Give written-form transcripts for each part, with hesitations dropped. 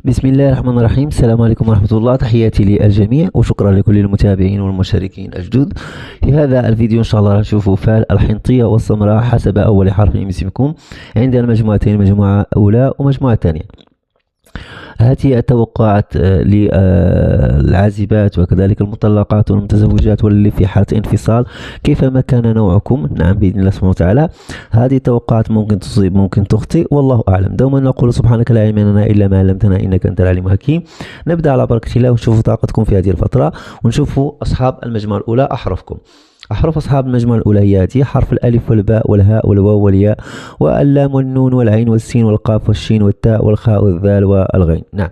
بسم الله الرحمن الرحيم. السلام عليكم ورحمة الله. تحياتي للجميع وشكرا لكل المتابعين والمشاركين الجدد. في هذا الفيديو إن شاء الله راح نشوفوا فعل الحنطية والسمراء حسب أول حرف من اسمكم. عندنا مجموعتين، مجموعة أولى ومجموعة ثانية. هذه التوقعات للعازبات وكذلك المطلقات والمتزوجات واللي في حالة انفصال كيفما كان نوعكم. نعم، بإذن الله سبحانه وتعالى هذه التوقعات ممكن تصيب ممكن تخطئ، والله أعلم. دوما نقول سبحانك لا علم لنا إلا ما علمتنا إنك أنت العليم الحكيم. نبدأ على بركة الله ونشوفوا طاقتكم في هذه الفترة، ونشوفوا أصحاب المجموعة الأولى أحرفكم. أحرف أصحاب المجموعة الأولى هي هذه: حرف الألف والباء والهاء والواو والياء واللام والنون والعين والسين والقاف والشين والتاء والخاء والذال والغين. نعم.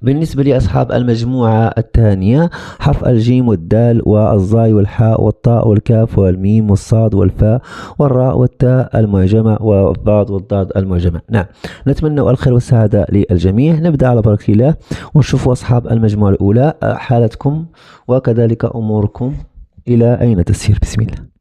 بالنسبة لأصحاب المجموعة الثانية: حرف الجيم والدال والزاي والحاء والطاء والكاف والميم والصاد والفاء والراء والتاء المعجمة والضاد والضاد المعجمة. نعم، نتمنى الخير والسعادة للجميع. نبدأ على بركة الله ونشوف أصحاب المجموعة الأولى حالتكم وكذلك أموركم إلى أين تسير. بسم الله.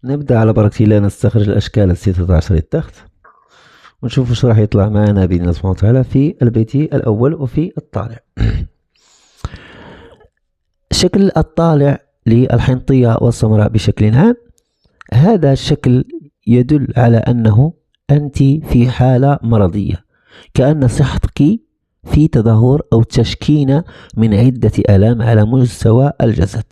نبدأ على بركة الله، نستخرج الأشكال 16 للتخت ونشوف وش راح يطلع معنا بإذن الله سبحانه وتعالى في البيت الأول وفي الطالع. شكل الطالع للحنطية والسمراء بشكل عام، هذا الشكل يدل على أنه أنت في حالة مرضية، كأن صحتك في تدهور أو تشكينة من عدة آلام على مستوى الجسد.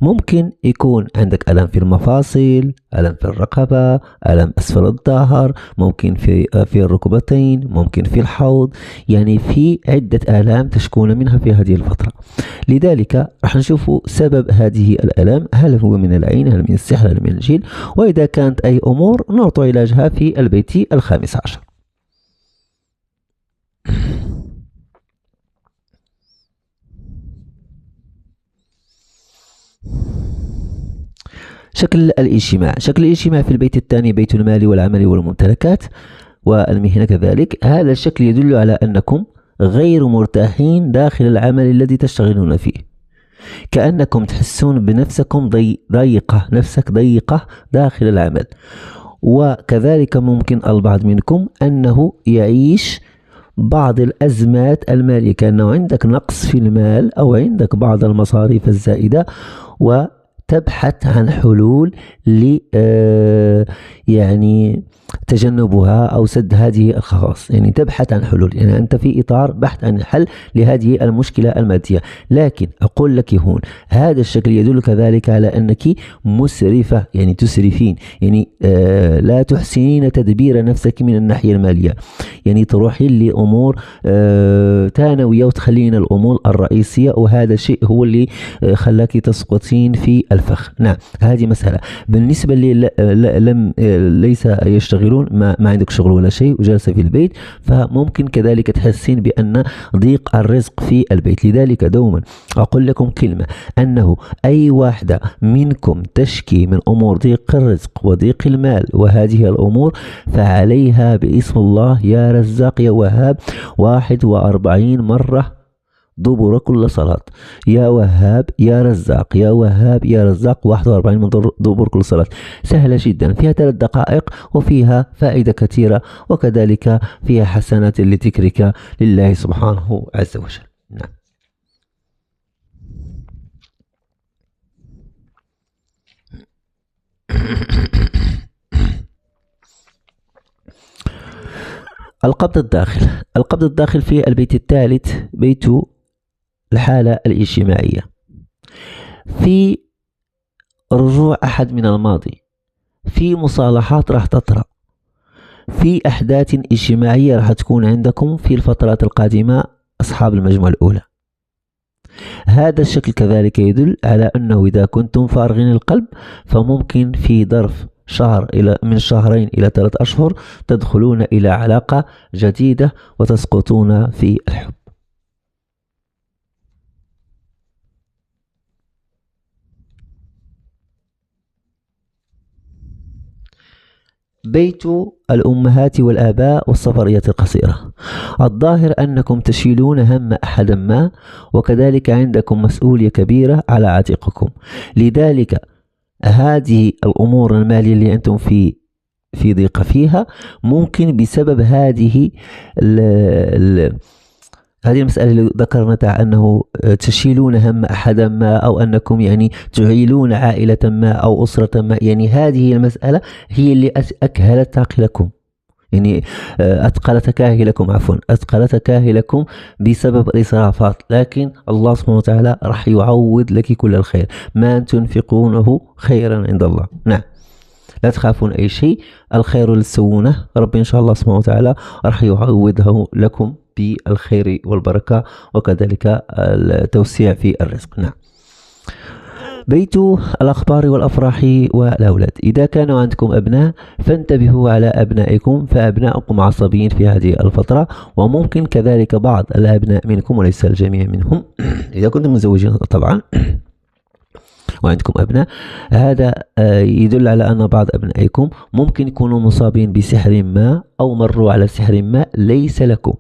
ممكن يكون عندك ألم في المفاصل، ألم في الرقبة، ألم أسفل الظهر، ممكن في الركبتين، ممكن في الحوض، يعني في عدة آلام تشكون منها في هذه الفترة. لذلك راح نشوف سبب هذه الآلام، هل هو من العين، هل من السحر، هل من الجن، وإذا كانت أي أمور نعطي علاجها في البيت الخامس عشر. شكل الاجتماع. شكل الاجتماع في البيت الثاني بيت المال والعمل والممتلكات والمهنة كذلك. هذا الشكل يدل على أنكم غير مرتاحين داخل العمل الذي تشتغلون فيه، كأنكم تحسون بنفسكم ضيقة، نفسك ضيقة داخل العمل. وكذلك ممكن البعض منكم أنه يعيش بعض الأزمات المالية، كأنه عندك نقص في المال أو عندك بعض المصاريف الزائدة وتبحث عن حلول يعني تجنبها أو سد هذه الخواص. يعني تبحث عن حلول، يعني أنت في إطار بحث عن حل لهذه المشكلة المادية. لكن أقول لك هون هذا الشكل يدل كذلك على أنك مسرفة، يعني تسرفين، يعني لا تحسنين تدبير نفسك من الناحية المالية، يعني تروحين لأمور ثانوية وتخلين الأمور الرئيسية، وهذا الشيء هو اللي خلاك تسقطين في الفخ. نعم، هذه مسألة. بالنسبة اللي ليس يشتغلون، ما عندك شغل ولا شيء وجالسة في البيت، فممكن كذلك تحسين بأن ضيق الرزق في البيت. لذلك دوما أقول لكم كلمة، أنه أي واحدة منكم تشكي من أمور ضيق الرزق وضيق المال وهذه الأمور، فعليها باسم الله يا رزاق يا وهاب 41 مرة دبر كل صلاة. يا وهاب يا رزاق، يا وهاب يا رزاق 41 من دبر كل صلاة. سهلة جدا، فيها 3 دقائق وفيها فائدة كثيرة، وكذلك فيها حسنات لذكرك لله سبحانه عز وجل. نعم. القبض الداخل. القبض الداخل في البيت الثالث بيت الحالة الاجتماعية، في رجوع أحد من الماضي، في مصالحات راح تطرأ، في أحداث اجتماعية راح تكون عندكم في الفترات القادمة أصحاب المجموعة الأولى. هذا الشكل كذلك يدل على أنه إذا كنتم فارغين القلب فممكن في ظرف من شهرين إلى 3 أشهر تدخلون إلى علاقة جديدة وتسقطون في الحب. بيت الأمهات والآباء والسفريات القصيرة. الظاهر أنكم تشيلون هم أحدا ما، وكذلك عندكم مسؤولية كبيرة على عاتقكم. لذلك هذه الأمور المالية اللي أنتم في ضيق فيها ممكن بسبب هذه المسألة اللي ذكرنا تاع أنه تشيلون هم أحدا ما، أو أنكم يعني تعيلون عائلة ما أو أسرة ما. يعني هذه المسألة هي اللي أكهلت عقلكم، يعني أثقلت كاهلكم بسبب الإسرافات. لكن الله سبحانه وتعالى راح يعوض لك كل الخير، ما تنفقونه خيرا عند الله. نعم، لا تخافون أي شيء، الخير اللي تسوونه ربي إن شاء الله سبحانه وتعالى راح يعوضه لكم بالخير والبركة، وكذلك التوسيع في الرزق. نعم. بيت الأخبار والأفراح والأولاد. إذا كانوا عندكم أبناء فانتبهوا على أبنائكم، فأبنائكم عصبيين في هذه الفترة، وممكن كذلك بعض الأبناء منكم وليس الجميع منهم إذا كنتم مزوجين طبعا وعندكم أبناء، هذا يدل على أن بعض أبنائكم ممكن يكونوا مصابين بسحر ما، أو مروا على سحر ما ليس لكم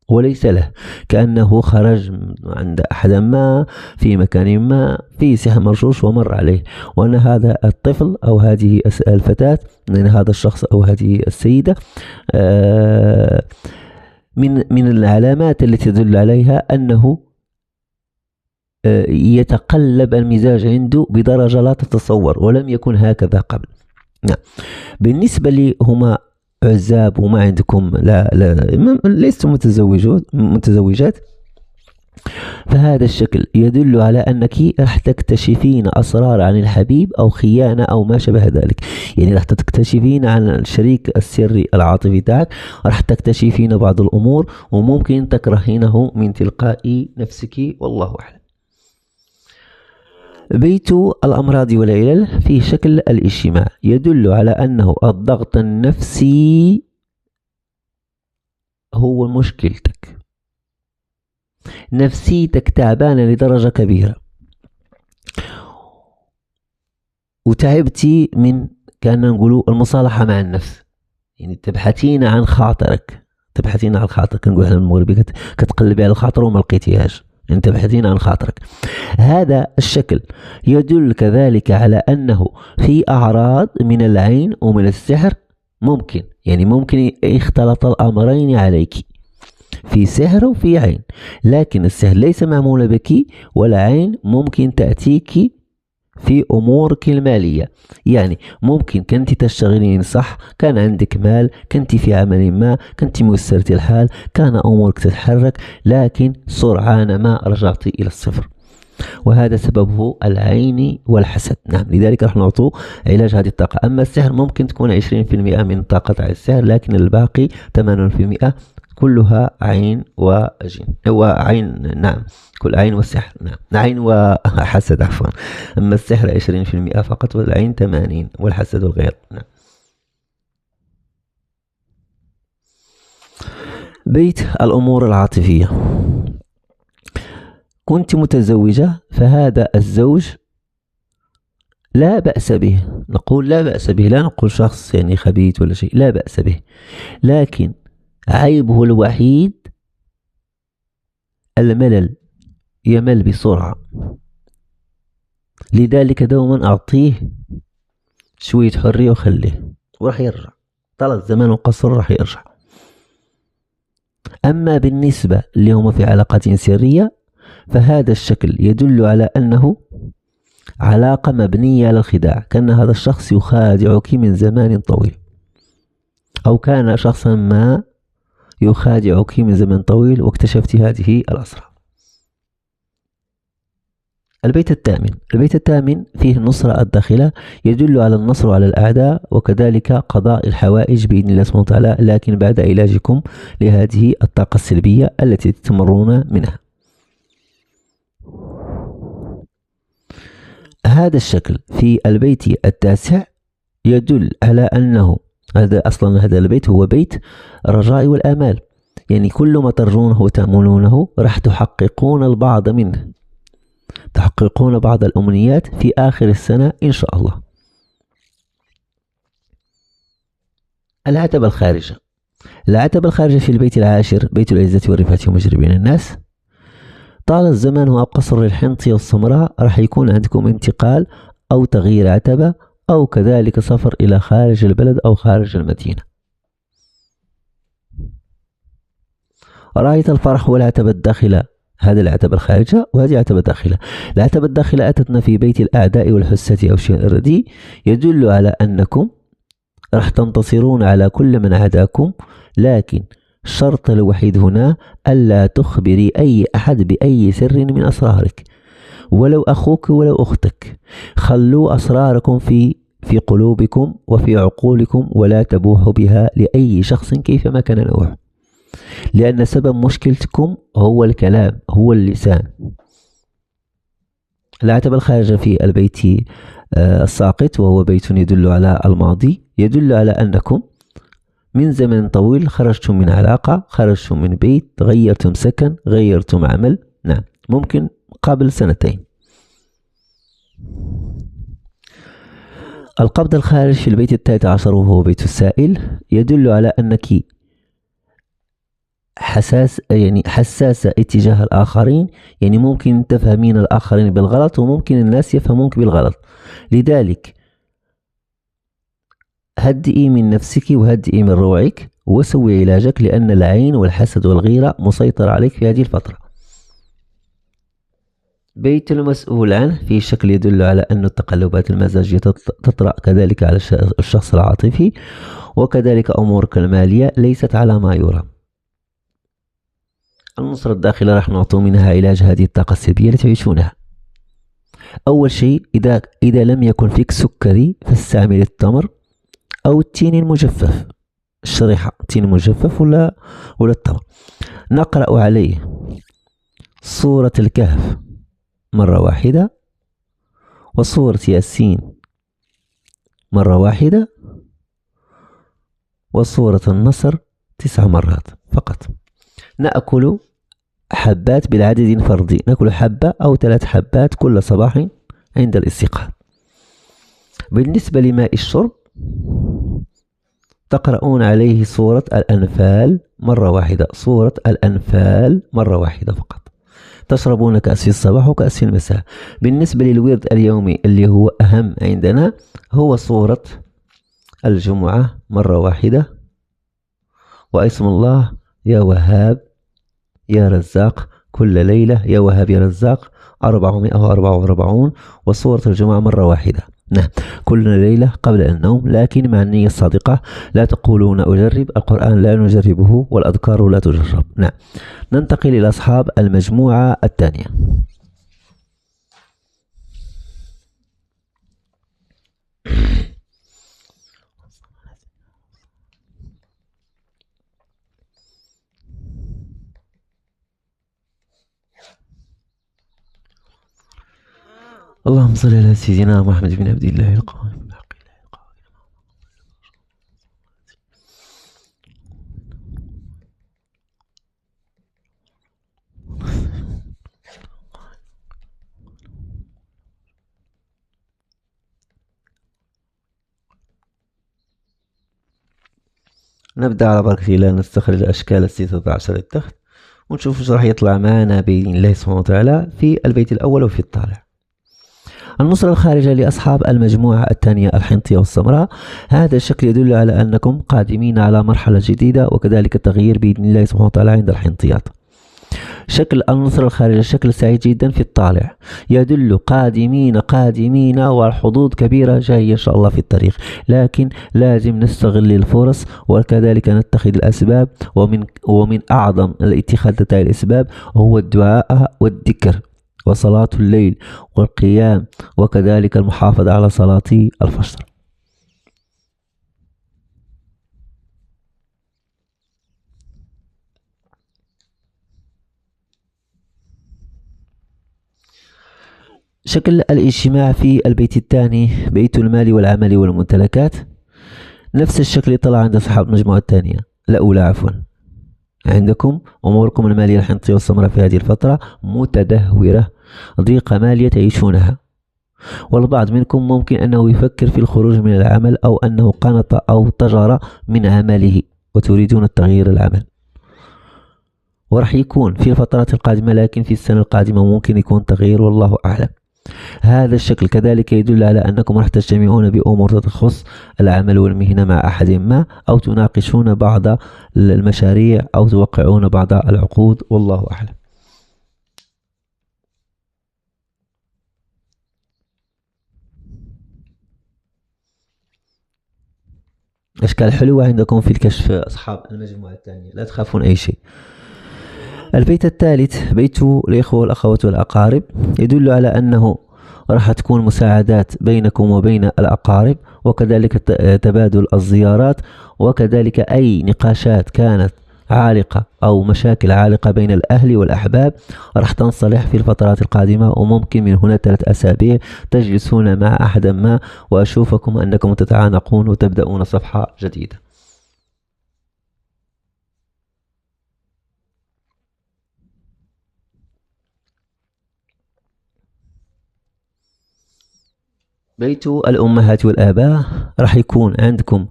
وليس له، كأنه خرج عند أحد ما في مكان ما في سحر مرشوش ومر عليه، وأن هذا الطفل أو هذه الفتاة، يعني هذا الشخص أو هذه السيدة، من العلامات التي تدل عليها أنه يتقلب المزاج عنده بدرجة لا تتصور، ولم يكن هكذا قبل. نعم. بالنسبة لي هما عزاب وما عندكم ليستم متزوجات، فهذا الشكل يدل على أنك راح تكتشفين أسرار عن الحبيب أو خيانة أو ما شبه ذلك. يعني راح تكتشفين عن الشريك السري العاطفي تاعك، راح تكتشفين بعض الأمور وممكن تكرهينه من تلقاء نفسك، والله أعلم. بيت الأمراض والعلل في شكل الاجتماع، يدل على أنه الضغط النفسي هو مشكلتك، نفسيتك تعبانة لدرجة كبيرة، وتعبتي من كأن نقولوا المصالحة مع النفس. يعني تبحثين عن خاطرك، نقول احنا المغربي كتقلبي على الخاطر وما لقيتيهاش، يعني تبحثين عن خاطرك. هذا الشكل يدل كذلك على أنه في أعراض من العين ومن السحر، ممكن يختلط الأمرين عليك، في سحر وفي عين. لكن السحر ليس معمول بك، والعين ممكن تأتيك في أمورك المالية. يعني ممكن كنت تشتغلين صح، كان عندك مال، كنت في عمل ما، كنت ميسرة الحال، كان أمورك تتحرك، لكن سرعان ما رجعت إلى الصفر، وهذا سببه العين والحسد. نعم، لذلك راح نعطوا علاج هذه الطاقة. أما السحر ممكن تكون 20% من طاقة السحر، لكن الباقي 80% كلها عين وجن وعين. نعم، كل عين والسحر. نعم، عين وحسد عفوا. أما السحر 20% فقط، والعين 80، والحسد الغير. نعم. بيت الأمور العاطفية. كنت متزوجة، فهذا الزوج لا بأس به، نقول لا بأس به، لا نقول شخص يعني خبيث ولا شيء، لا بأس به، لكن عيبه الوحيد الملل، يمل بسرعة. لذلك دوما أعطيه شوية حرية وخليه، وراح يرجع، طال الزمان وقصر راح يرجع. أما بالنسبة اللي هم في علاقات سرية، فهذا الشكل يدل على أنه علاقة مبنية على الخداع، كأن هذا الشخص يخادعك من زمان طويل، أو كان شخصا ما يخادعك من زمن طويل واكتشفت هذه الأسرار. البيت الثامن فيه النصرة الداخلة، يدل على النصر على الأعداء، وكذلك قضاء الحوائج بإذن الله سبحانه وتعالى، لكن بعد علاجكم لهذه الطاقة السلبية التي تمرون منها. هذا الشكل في البيت التاسع يدل على أنه هذا البيت هو بيت الرجاء والآمال، يعني كل ما ترجونه وتأملونه راح تحققون البعض منه، تحققون بعض الأمنيات في آخر السنة إن شاء الله. العتبة الخارجة. العتبة الخارجة في البيت العاشر، بيت العزة والرفعة ومجري بين الناس. طال الزمان وقصر الحنطة والسمراء، راح يكون عندكم انتقال أو تغيير عتبة، أو كذلك سفر إلى خارج البلد أو خارج المدينة. رأيت الفرح والعتبة الداخلة، هذه العتبة الخارجة وهذه العتبة الداخلة. العتبة الداخلة أتتنا في بيت الأعداء والحسة أو الشيء الرديء، يدل على أنكم راح تنتصرون على كل من عاداكم، لكن الشرط الوحيد هنا ألا تخبري أي أحد بأي سر من أسرارك، ولو أخوك ولو أختك. خلوا أسراركم في قلوبكم وفي عقولكم، ولا تبوحوا بها لأي شخص كيفما كان نوعه، لأن سبب مشكلتكم هو الكلام، هو اللسان. العتبة الخارجة في البيت الساقط، وهو بيت يدل على الماضي، يدل على أنكم من زمن طويل خرجتم من علاقة، خرجتم من بيت، غيرتم سكن، غيرتم عمل. نعم، ممكن قبل سنتين. القبض الخارج في البيت التاسع عشر وهو بيت السائل، يدل على أنك حساسة اتجاه الآخرين، يعني ممكن تفهمين الآخرين بالغلط وممكن الناس يفهمونك بالغلط، لذلك هدئي من نفسك وهدئي من روعك وسوي علاجك، لأن العين والحسد والغيرة مسيطر عليك في هذه الفترة. بيت المسؤول عنه في شكل يدل على أن التقلبات المزاجية تطرأ كذلك على الشخص العاطفي، وكذلك أمورك المالية ليست على ما يرام. النصرة الداخلة راح نعطوا منها علاج هذه الطاقة السلبية التي تعيشونها. أول شيء، إذا لم يكن فيك سكري فاستعمل التمر أو التين المجفف، الشريحة التين المجفف ولا التمر. نقرأ عليه سورة الكهف مرة واحدة، وسورة ياسين مرة واحدة، وسورة النصر 9 مرات فقط. نأكل حبات بالعدد الفردي، نأكل حبة أو 3 حبات كل صباح عند الاستيقاظ. بالنسبة لماء الشرب، تقرؤون عليه سورة الأنفال مرة واحدة، سورة الأنفال مرة واحدة فقط. تشربون كأس في الصباح وكأس في المساء. بالنسبة للورد اليومي اللي هو أهم عندنا، هو سورة الجمعة مرة واحدة، واسم الله يا وهاب يا رزاق كل ليلة، يا وهاب يا رزاق 444، وسورة الجمعة مرة واحدة. نعم، كل ليلة قبل النوم، لكن مع النية الصادقة. لا تقولون أجرب، القرآن لا نجربه والأذكار لا تجرب. نعم، ننتقل إلى أصحاب المجموعة الثانية. اللهم صل على سيدنا محمد بن عبد الله القائم بالحق. نبدأ على بركة الله، نستخرج الأشكال 16 للتخت ونشوف ايش راح يطلع معنا بإذن الله سبحانه وتعالى في البيت الأول وفي الطالع. النصرة الخارجة لأصحاب المجموعة الثانية الحنطية والسمراء، هذا الشكل يدل على أنكم قادمين على مرحلة جديدة، وكذلك التغيير بإذن الله سبحانه وتعالى عند الحنطيات. شكل النصرة الخارجة شكل سعيد جدا في الطالع، يدل قادمين والحظوظ كبيرة جاية إن شاء الله في الطريق، لكن لازم نستغل الفرص وكذلك نتخذ الأسباب. ومن أعظم الاتخاذ الأسباب هو الدعاء والذكر وصلاة الليل والقيام، وكذلك المحافظة على صلاة الفجر. شكل الاجتماع في البيت الثاني، بيت المال والعمل والممتلكات. نفس الشكل طلع عند أصحاب المجموعة الثانية الأولى عفوا. عندكم أموركم المالية الحنطية والثمرة في هذه الفترة متدهورة، ضيقة مالية تعيشونها، والبعض منكم ممكن أنه يفكر في الخروج من العمل أو أنه قنط أو تجر من عمله وتريدون التغيير العمل، ورح يكون في الفترات القادمة، لكن في السنة القادمة ممكن يكون تغيير والله أعلم. هذا الشكل كذلك يدل على أنكم راح تجتمعون بأمور تخص العمل والمهنة مع أحد ما، أو تناقشون بعض المشاريع أو توقعون بعض العقود والله أعلم. أشكال حلوة عندكم في الكشف أصحاب المجموعة الثانية، لا تخافون أي شيء. البيت الثالث بيت الإخوة والأخوات والأقارب، يدل على أنه راح تكون مساعدات بينكم وبين الأقارب، وكذلك تبادل الزيارات، وكذلك أي نقاشات كانت عالقة أو مشاكل عالقة بين الأهل والأحباب راح تنصلح في الفترات القادمة، وممكن من هنا 3 أسابيع تجلسون مع أحد ما وأشوفكم أنكم تتعانقون وتبدأون صفحة جديدة. بيت الأمهات والآباء راح يكون عندكم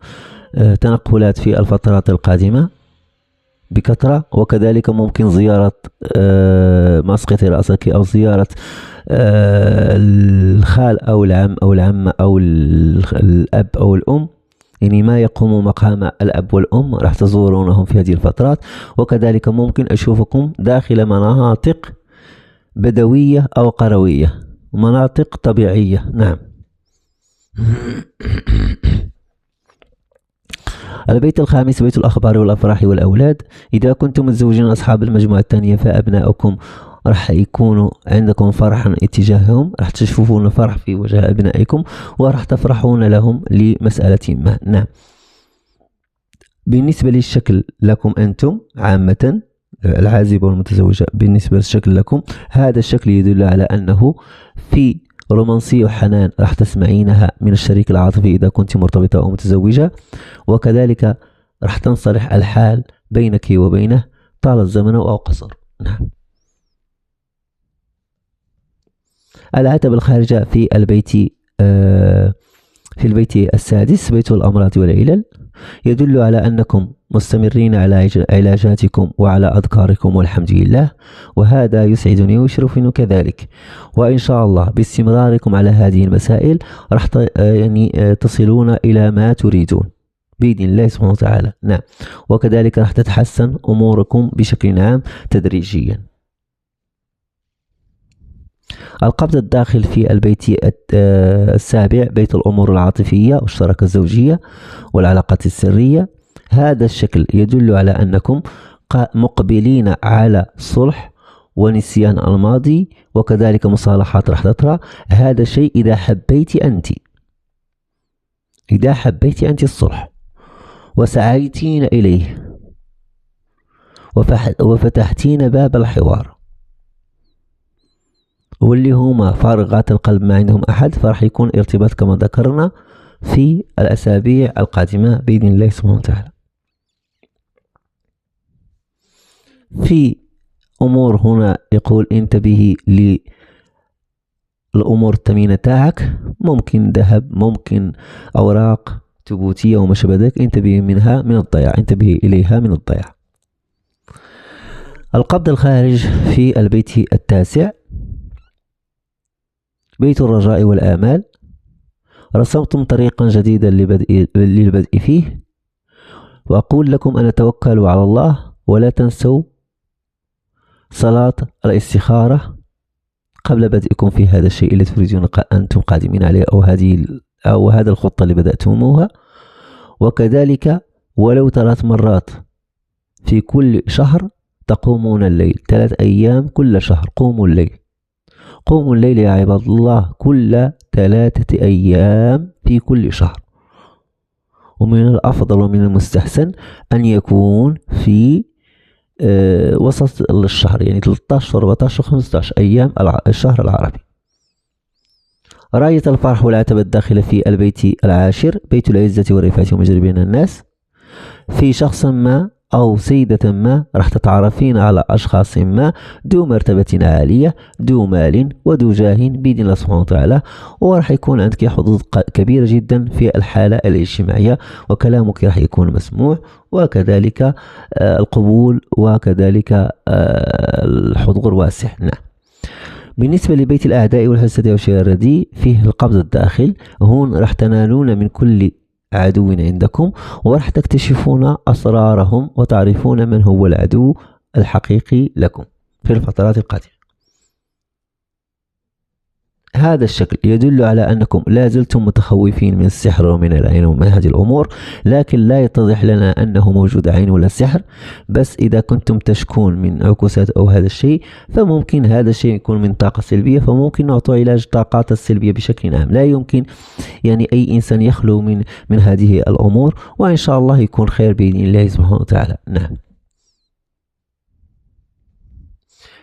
تنقلات في الفترات القادمة بكثرة، وكذلك ممكن زيارة مسقط رأسك أو زيارة الخال أو العم أو العمة أو الأب أو الأم، يعني ما يقوم مقام الأب والأم راح تزورونهم في هذه الفترات، وكذلك ممكن أشوفكم داخل مناطق بدوية أو قروية، مناطق طبيعية. نعم. البيت الخامس بيت الأخبار والأفراح والأولاد. إذا كنتم متزوجين أصحاب المجموعة الثانية فأبناؤكم راح يكونوا عندكم فرحا اتجاههم، راح تشوفون فرح في وجه أبنائكم وراح تفرحون لهم لمسألة ما. نعم. بالنسبة للشكل لكم أنتم عامة العازبة والمتزوجة، بالنسبة للشكل لكم هذا الشكل يدل على أنه في رومانسية وحنان راح تسمعينها من الشريك العاطفي إذا كنت مرتبطة أو متزوجة، وكذلك راح تنصلح الحال بينك وبينه طال الزمن أو قصر. نعم. العتبة الخارجة في البيت السادس بيت الأمراض والعلل، يدل على أنكم مستمرين على علاجاتكم وعلى أذكاركم والحمد لله، وهذا يسعدني ويشرفني كذلك، وإن شاء الله باستمراركم على هذه المسائل راح تصلون إلى ما تريدون بإذن الله سبحانه وتعالى. نعم. وكذلك راح تتحسن أموركم بشكل عام تدريجيا. القبض الداخل في البيت السابع بيت الأمور العاطفية والشراكة الزوجية والعلاقات السرية. هذا الشكل يدل على أنكم مقبلين على صلح ونسيان الماضي، وكذلك مصالحات راح تطرأ. هذا الشيء إذا حبيت أنت الصلح وسعيتين إليه وفتحتين باب الحوار، واللي هما فارغات القلب ما عندهم أحد، فراح يكون ارتباط كما ذكرنا في الأسابيع القادمة بإذن الله سبحانه وتعالى. في أمور هنا يقول انتبهي للأمور الثمينة تاعك، ممكن ذهب، ممكن أوراق ثبوتية وما شابه ذلك، انتبهي إليها من الضياع. القبض الخارج في البيت التاسع بيت الرجاء والآمال. رسمتم طريقا جديدا للبدء فيه، وأقول لكم أن توكلوا على الله ولا تنسوا صلاة الاستخارة قبل بدئكم في هذا الشيء الذي تريدون أنتم قادمين عليه أو هذا الخطة اللي بدأتموها. وكذلك ولو 3 مرات في كل شهر تقومون الليل، 3 أيام كل شهر قوموا الليل يا عباد الله كل 3 أيام في كل شهر. ومن الأفضل ومن المستحسن أن يكون في وسط الشهر، يعني 13 14 15 أيام الشهر العربي. راية الفرح والعتبة الداخلة في البيت العاشر، بيت العزة والرفعة ومجري بين الناس. في شخص ما أو سيدة ما راح تتعرفين على أشخاص ما ذو مرتبة عالية، ذو مال وذو جاه بإذن الله سبحانه وتعالى، وراح يكون عندك حظوظ كبيرة جدا في الحالة الاجتماعية، وكلامك راح يكون مسموع، وكذلك القبول، وكذلك الحضور واسع. نعم. بالنسبة لبيت الأعداء والحسد والشر الرديء، فيه القبض الداخل. هون راح تنالون من كل عدو عندكم، وراح تكتشفون أسرارهم وتعرفون من هو العدو الحقيقي لكم في الفترات القادمة. هذا الشكل يدل على أنكم لا زلتم متخوفين من السحر ومن العين ومن هذه الأمور، لكن لا يتضح لنا أنه موجود عين ولا سحر. بس إذا كنتم تشكون من عكوسات أو هذا الشيء، فممكن هذا الشيء يكون من طاقة سلبية، فممكن نعطي علاج الطاقات السلبية بشكل عام. لا يمكن يعني أي إنسان يخلو من هذه الأمور، وإن شاء الله يكون خير بإذن الله سبحانه وتعالى. نعم.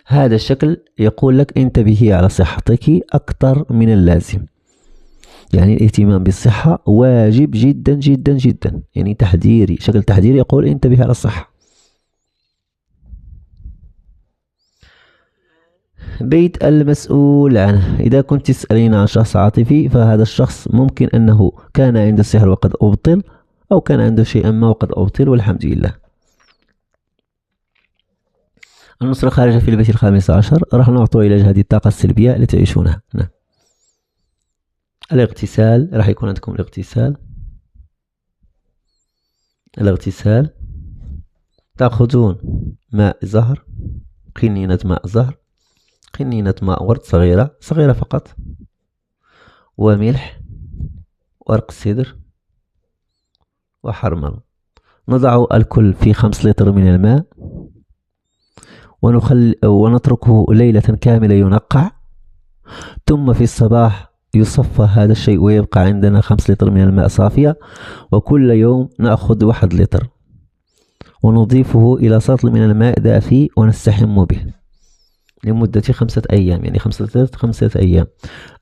هذا الشكل يقول لك انتبهي على صحتك أكثر من اللازم. يعني الاهتمام بالصحة واجب جدا جدا جدا، يعني تحذيري، شكل تحذيري يقول انتبهي على الصحة. بيت المسؤول عنه، إذا كنت تسألين عن شخص عاطفي، فهذا الشخص ممكن أنه كان عنده سحر وقد أبطل، أو كان عنده شيئا ما وقد أبطل، والحمد لله. النصر الخارجة في البيت الخامس عشر، راح نعطوا علاج هذه الطاقة السلبية التي تعيشونها. نعم. الاغتسال، راح يكون عندكم الاغتسال. تأخذون ماء زهر، قنينة ماء زهر، قنينة ماء ورد صغيرة فقط، وملح، ورق السدر، وحرمل. نضع الكل في 5 لتر من الماء، ونتركه ليلة كاملة ينقع، ثم في الصباح يصفى هذا الشيء ويبقى عندنا 5 لتر من الماء صافية. وكل يوم نأخذ 1 لتر ونضيفه إلى سطل من الماء دافي ونستحم به لمدة 5 أيام، يعني 5 لتر 5 أيام.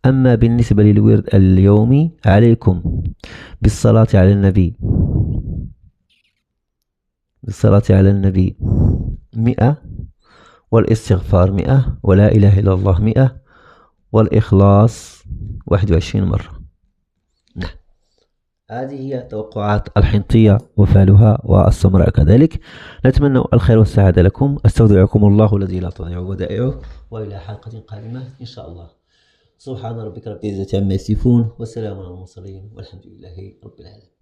أما بالنسبة للورد اليومي، عليكم بالصلاة على النبي 100، والاستغفار 100، ولا إله إلا الله 100، والإخلاص 21 مرة. نعم. هذه هي توقعات الحنطية وفعلها والسمراء كذلك. نتمنى الخير والسعادة لكم. أستودعكم الله الذي لا تضيع ودائعه، وإلى حلقة قادمة إن شاء الله. سبحان ربك رب العزة عما يصفون، وسلام على المرسلين، والحمد لله رب العالمين.